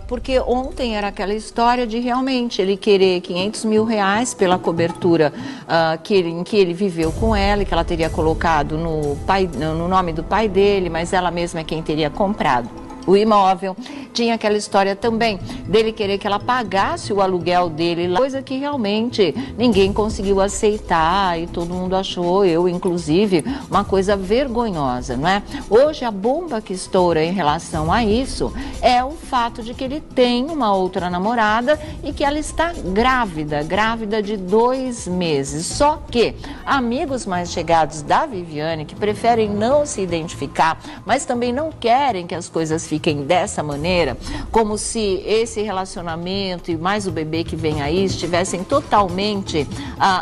Porque ontem era aquela história de realmente ele querer 500 mil reais pela cobertura em que ele viveu com ela e que ela teria colocado no nome do pai dele, mas ela mesma é quem teria comprado o imóvel. Tinha aquela história também dele querer que ela pagasse o aluguel dele, coisa que realmente ninguém conseguiu aceitar e todo mundo achou, eu inclusive, uma coisa vergonhosa, não é? Hoje a bomba que estoura em relação a isso é o fato de que ele tem uma outra namorada e que ela está grávida de 2 meses. Só que amigos mais chegados da Viviane, que preferem não se identificar, mas também não querem que as coisas fiquem dessa maneira, como se esse relacionamento e mais o bebê que vem aí estivessem totalmente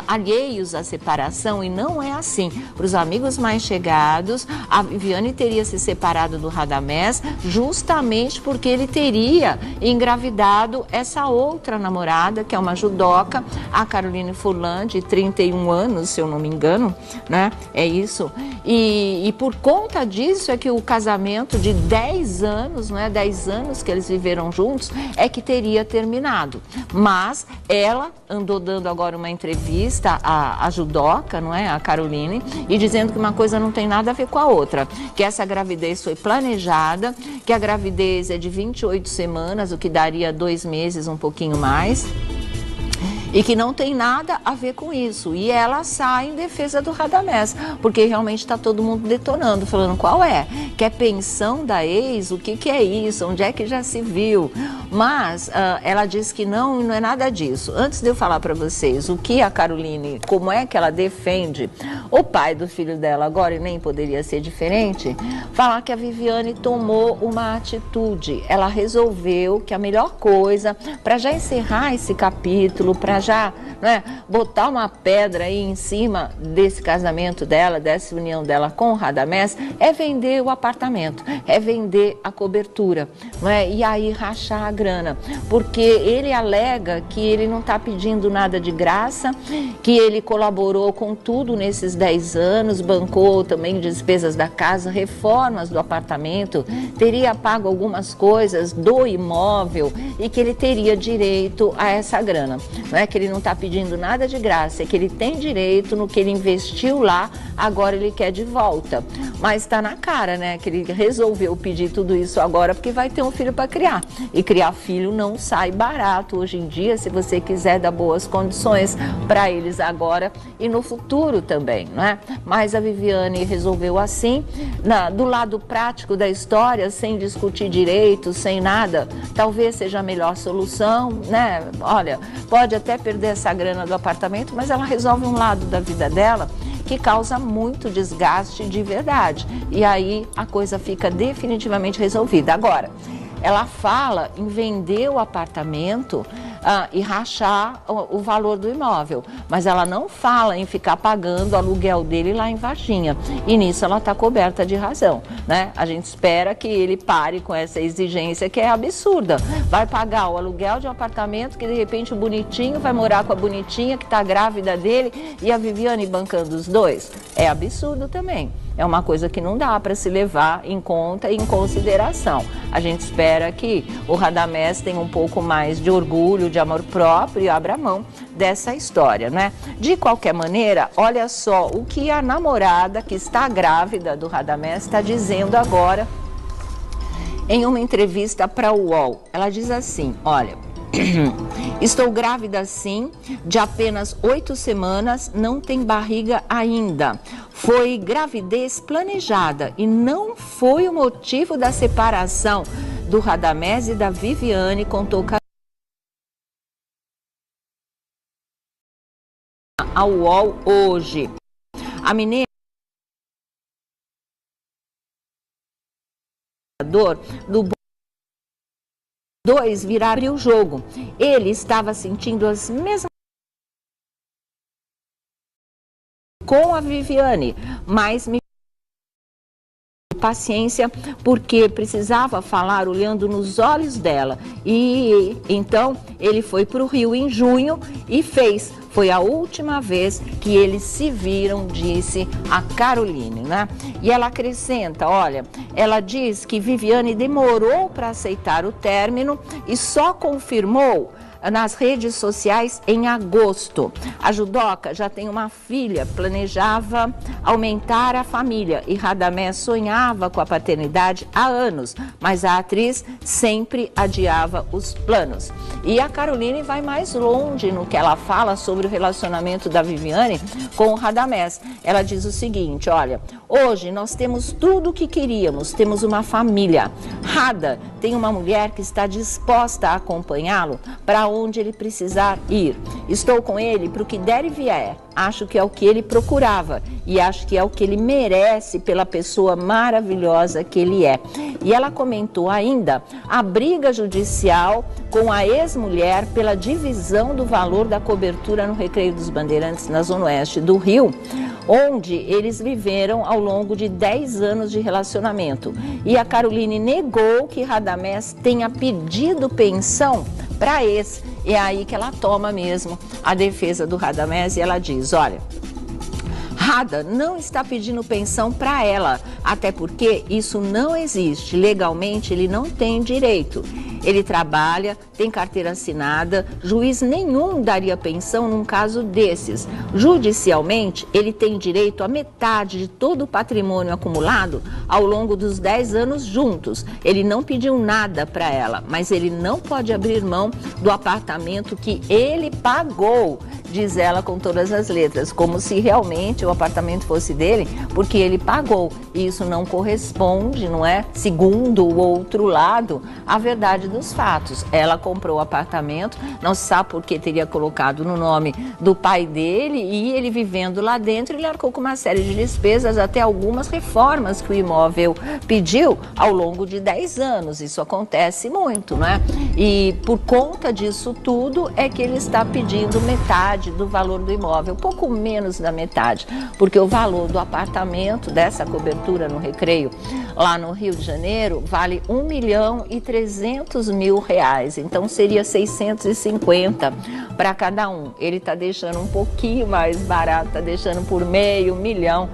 alheios à separação, e não é assim. Para os amigos mais chegados, a Viviane teria se separado do Radamés justamente porque ele teria engravidado essa outra namorada, que é uma judoca, a Caroline Furlan, de 31 anos, se eu não me engano, né? É isso. E por conta disso é que o casamento de 10 anos, não é? 10 anos que eles viveram juntos, é que teria terminado. Mas ela andou dando agora uma entrevista à judoca, não é? A Caroline, e dizendo que uma coisa não tem nada a ver com a outra, que essa gravidez foi planejada, que a gravidez é de 28 semanas, o que daria 2 meses, um pouquinho mais, e que não tem nada a ver com isso. E ela sai em defesa do Radamés, porque realmente está todo mundo detonando, falando qual é? Quer pensão da ex? O que é isso? Onde é que já se viu? Mas ela diz que não é nada disso. Antes de eu falar para vocês o que a Caroline, como é que ela defende o pai do filho dela agora, e nem poderia ser diferente, falar que a Viviane tomou uma atitude. Ela resolveu que a melhor coisa, para já encerrar esse capítulo, para já, né, botar uma pedra aí em cima desse casamento dela, dessa união dela com o Radamés, é vender o apartamento, é vender a cobertura, não é? E aí rachar a grana, porque ele alega que ele não está pedindo nada de graça, que ele colaborou com tudo nesses 10 anos, bancou também despesas da casa, reformas do apartamento, teria pago algumas coisas do imóvel e que ele teria direito a essa grana, não é? Que ele não está pedindo nada de graça, é que ele tem direito no que ele investiu lá, agora ele quer de volta. Mas está na cara, né, que ele resolveu pedir tudo isso agora porque vai ter um filho para criar. E criar filho não sai barato hoje em dia, se você quiser dar boas condições para eles agora e no futuro também, não é? Mas a Viviane resolveu assim, do lado prático da história, sem discutir direito, sem nada, talvez seja a melhor solução, né? Olha, pode até perder essa grana do apartamento, mas ela resolve um lado da vida dela que causa muito desgaste de verdade. E aí a coisa fica definitivamente resolvida. Agora, ela fala em vender o apartamento e rachar o valor do imóvel, mas ela não fala em ficar pagando o aluguel dele lá em Varginha. E nisso ela está coberta de razão, né? A gente espera que ele pare com essa exigência que é absurda. Vai pagar o aluguel de um apartamento que de repente o bonitinho vai morar com a bonitinha que está grávida dele e a Viviane bancando os dois. É absurdo também. É uma coisa que não dá para se levar em conta e em consideração. A gente espera que o Radamés tenha um pouco mais de orgulho, de amor próprio e abra mão dessa história, né? De qualquer maneira, olha só o que a namorada que está grávida do Radamés está dizendo agora em uma entrevista para o UOL. Ela diz assim, olha... Estou grávida sim, de apenas 8 semanas, não tem barriga ainda. Foi gravidez planejada e não foi o motivo da separação do Radamés e da Viviane, contou ao UOL hoje. A mineira do 2 viraram o jogo. Ele estava sentindo as mesmas com a Viviane, mas me paciência, porque precisava falar olhando nos olhos dela. E então ele foi para o Rio em junho e fez. Foi a última vez que eles se viram, disse a Caroline, né? E ela acrescenta, olha, ela diz que Viviane demorou para aceitar o término e só confirmou nas redes sociais em agosto. A judoca já tem uma filha, planejava aumentar a família e Radamés sonhava com a paternidade há anos, mas a atriz sempre adiava os planos. E a Caroline vai mais longe no que ela fala sobre o relacionamento da Viviane com o Radamés. Ela diz o seguinte, olha, hoje nós temos tudo o que queríamos, temos uma família. Rada tem uma mulher que está disposta a acompanhá-lo para onde ele precisar ir. Estou com ele para o que der e vier. Acho que é o que ele procurava e acho que é o que ele merece pela pessoa maravilhosa que ele é. E ela comentou ainda a briga judicial com a ex-mulher pela divisão do valor da cobertura no Recreio dos Bandeirantes, na Zona Oeste do Rio, onde eles viveram ao longo de 10 anos de relacionamento. E a Caroline negou que Radamés tenha pedido pensão para ex. É aí que ela toma mesmo a defesa do Radamés e ela diz, olha, Rada não está pedindo pensão para ela, até porque isso não existe. Legalmente ele não tem direito. Ele trabalha, tem carteira assinada, juiz nenhum daria pensão num caso desses. Judicialmente, ele tem direito a metade de todo o patrimônio acumulado ao longo dos 10 anos juntos. Ele não pediu nada para ela, mas ele não pode abrir mão do apartamento que ele pagou, diz ela com todas as letras, como se realmente o apartamento fosse dele, porque ele pagou. E isso não corresponde, não é? Segundo o outro lado, à verdade dos fatos. Ela comprou o apartamento, não se sabe por que teria colocado no nome do pai dele e ele vivendo lá dentro, ele arcou com uma série de despesas, até algumas reformas que o imóvel pediu ao longo de 10 anos. Isso acontece muito, não é? E por conta disso tudo é que ele está pedindo metade do valor do imóvel, pouco menos da metade, porque o valor do apartamento dessa cobertura no Recreio, lá no Rio de Janeiro, vale R$1.300.000, então seria 650 para cada um. Ele está deixando um pouquinho mais barato, está deixando por R$500 mil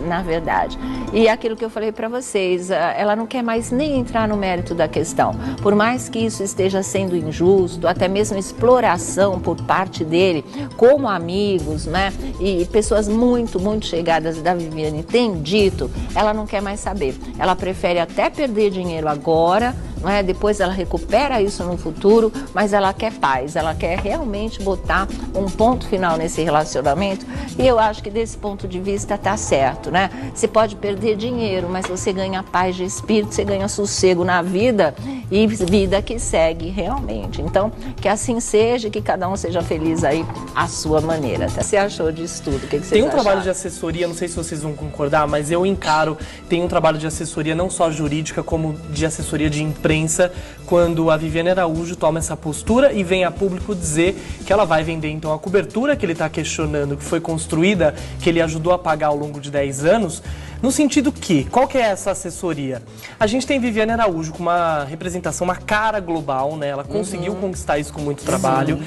na verdade. E aquilo que eu falei para vocês, ela não quer mais nem entrar no mérito da questão. Por mais que isso esteja sendo injusto, até mesmo exploração por parte dele, como amigos, né? E pessoas muito, muito chegadas da Viviane têm dito, ela não quer mais saber. Ela prefere até perder dinheiro agora, não é? Depois ela recupera isso no futuro, mas ela quer paz, ela quer realmente botar um ponto final nesse relacionamento. E eu acho que desse ponto de vista tá certo, né? Você pode perder dinheiro, mas você ganha paz de espírito, você ganha sossego na vida e vida que segue realmente. Então, que assim seja, que cada um seja feliz aí à sua maneira. O que você achou disso tudo? O que vocês Tem um acharam? trabalho de assessoria, não sei se vocês vão concordar, mas eu encaro, tem um trabalho de assessoria não só jurídica, como de assessoria de imprensa, quando a Viviane Araújo toma essa postura e vem a público dizer que ela vai vender então a cobertura que ele está questionando, que foi construída, que ele ajudou a pagar ao longo de 10 anos, no sentido que, qual que é essa assessoria? A gente tem Viviane Araújo com uma representação, uma cara global, né? Ela conseguiu conquistar isso com muito trabalho.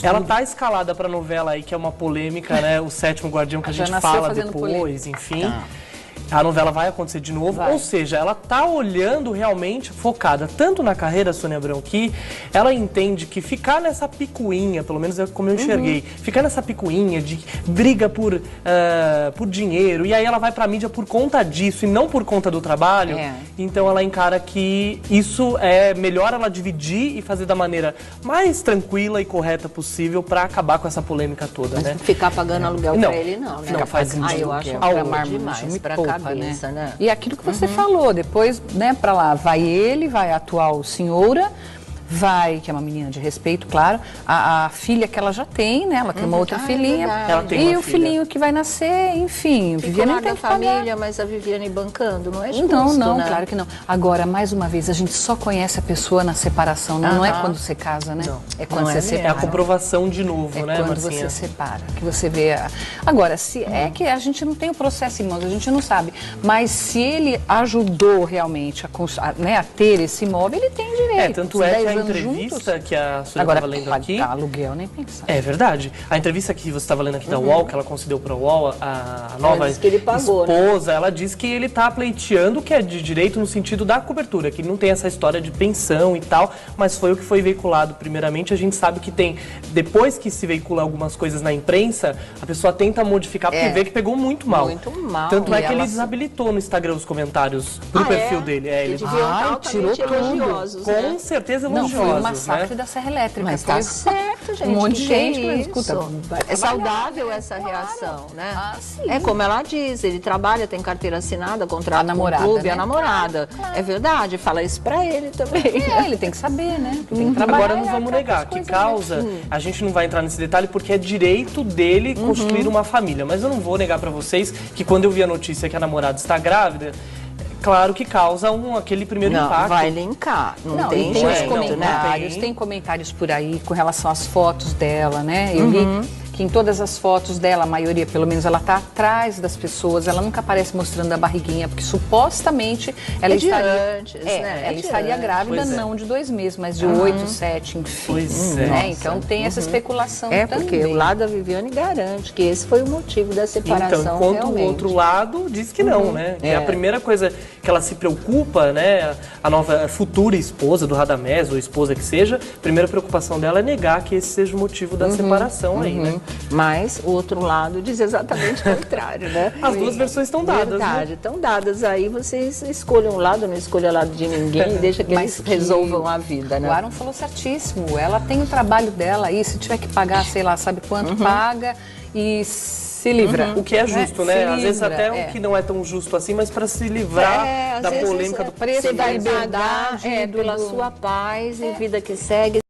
Ela tá escalada para novela aí, que é uma polêmica, né? O Sétimo Guardião, que a gente fala depois, enfim. Tá. A novela vai acontecer de novo, ou seja, ela tá olhando realmente, focada tanto na carreira, Sônia Abrão, que ela entende que ficar nessa picuinha, pelo menos é como eu enxerguei, ficar nessa picuinha de briga por dinheiro, e aí ela vai pra mídia por conta disso e não por conta do trabalho, então ela encara que isso é melhor ela dividir e fazer da maneira mais tranquila e correta possível pra acabar com essa polêmica toda, né? Ficar pagando aluguel pra ele não, né? Não faz sentido. Eu acho demais pra cabeça, né? E aquilo que você falou, depois, né, pra lá vai ele, vai a atual senhora, vai, que é uma menina de respeito, claro, a filha que ela já tem, né? Ela tem uma outra filhinha. Ela tem e uma o filha. filhinho que vai nascer, enfim. Viviane Ficou tem da que pagar. família, mas a Viviane bancando, não é justo, Não, né? claro que não. Agora, mais uma vez, a gente só conhece a pessoa na separação, não é quando você casa, né? Não. É quando Não você é separa. É a comprovação de novo, É né, quando Marcinha? você separa, que você vê Agora, se é que a gente não tem o processo em mãos, a gente não sabe, mas se ele ajudou realmente a ter esse imóvel, ele tem direito. Tanto Os é que 10 a anos entrevista juntos. que a Sônia Agora, estava lendo aqui... aluguel nem pensar. É verdade. A entrevista que você estava lendo aqui da UOL, que ela concedeu para a UOL, a nova disse que ele pagou, né? esposa, ela disse que ele está pleiteando que é de direito no sentido da cobertura, que não tem essa história de pensão e tal, mas foi o que foi veiculado primeiramente. A gente sabe que tem, depois que se veicula algumas coisas na imprensa, a pessoa tenta modificar porque vê que pegou muito mal. Muito mal. Tanto é E que ele ela- desabilitou no Instagram os comentários pro perfil dele. Eles deviam estar altamente tirou tudo. elogiosos, Com né? certeza Não, elogiosos, foi o massacre né? da Serra Elétrica. Mas foi tá certo, gente. Um monte de que gente, é mas isso? escuta, vai É trabalhar, saudável né? essa Claro. reação, né? Ah, sim. É como ela diz, ele trabalha, tem carteira assinada, contrato A namorada, com o clube, né? a namorada. É verdade, fala isso pra ele também. Ele tem que saber, né? Que tem que trabalhar. Agora não vamos negar que causa, a gente não vai entrar nesse detalhe porque é direito dele construir uma família, mas eu não vou negar pra vocês que quando eu vi a notícia que a namorada está grávida, claro que causa aquele primeiro Não, impacto. vai linkar, não tem e tem os jeito, né? comentários, tem comentários por aí com relação às fotos dela, né? Eu li que em todas as fotos dela, a maioria, pelo menos, ela tá atrás das pessoas, ela nunca aparece mostrando a barriguinha, porque supostamente ela É de estaria, antes, né? É ela de estaria antes. grávida Pois é. não de 2 meses, mas de 8, 7, enfim. Pois é. Né? Então tem essa especulação É, também. porque o lado da Viviane garante que esse foi o motivo da separação Então, enquanto realmente. o outro lado diz que não, né? Que a primeira coisa que ela se preocupa, né? A nova futura esposa do Radamés, ou esposa que seja, a primeira preocupação dela é negar que esse seja o motivo da separação aí, né? Mas o outro lado diz exatamente o contrário, né? As duas versões estão dadas, Verdade, estão dadas. Aí vocês escolham um lado, não escolha lado de ninguém e deixa que Mas eles resolvam a vida, O né? Aaron falou certíssimo. Ela tem o trabalho dela aí, se tiver que pagar, sei lá, sabe quanto, paga e se livra. O que é justo, né? Se Às vezes livra, até o que não é tão justo assim, mas para se livrar Às da vezes, polêmica do preço da liberdade, liberdade, pela sua paz e vida que segue.